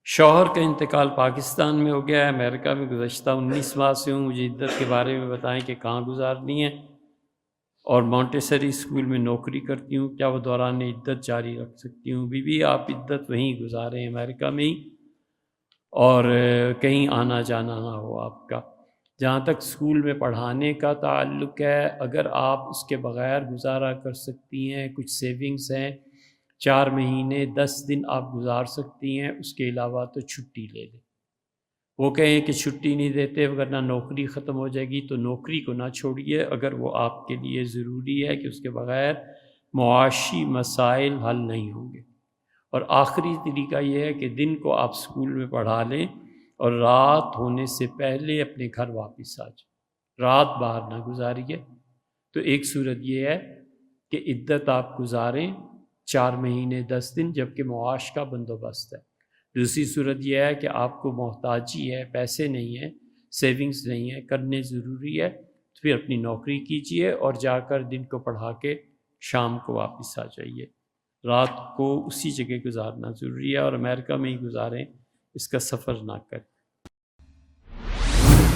شوہر کا انتقال پاکستان میں ہو گیا ہے، امریکہ میں گزشتہ 19 ماہ سے ہوں، مجھے عدت کے بارے میں بتائیں کہ کہاں گزارنی ہے، اور مونٹیسری اسکول میں نوکری کرتی ہوں، کیا وہ دوران عدت جاری رکھ سکتی ہوں؟ بی آپ عدت وہیں گزاریں امریکہ میں ہی، اور کہیں آنا جانا نہ ہو آپ کا۔ جہاں تک اسکول میں پڑھانے کا تعلق ہے، اگر آپ اس کے بغیر گزارا کر سکتی ہیں، کچھ سیونگز ہیں، 4 مہینے 10 دن آپ گزار سکتی ہیں، اس کے علاوہ تو چھٹی لے لیں۔ وہ کہیں کہ چھٹی نہیں دیتے ورنہ نوکری ختم ہو جائے گی، تو نوکری کو نہ چھوڑیے اگر وہ آپ کے لیے ضروری ہے کہ اس کے بغیر معاشی مسائل حل نہیں ہوں گے۔ اور آخری طریقہ یہ ہے کہ دن کو آپ اسکول میں پڑھا لیں اور رات ہونے سے پہلے اپنے گھر واپس آ جائیں، رات باہر نہ گزاریے۔ تو ایک صورت یہ ہے کہ عدت آپ گزاریں 4 مہینے 10 دن، جبکہ معاش کا بندوبست ہے۔ دوسری صورت یہ ہے کہ آپ کو محتاجی ہے، پیسے نہیں ہیں، سیونگز نہیں ہیں، کرنے ضروری ہے، تو پھر اپنی نوکری کیجئے اور جا کر دن کو پڑھا کے شام کو واپس آ جائیے۔ رات کو اسی جگہ گزارنا ضروری ہے، اور امریکہ میں ہی گزاریں، اس کا سفر نہ کریں۔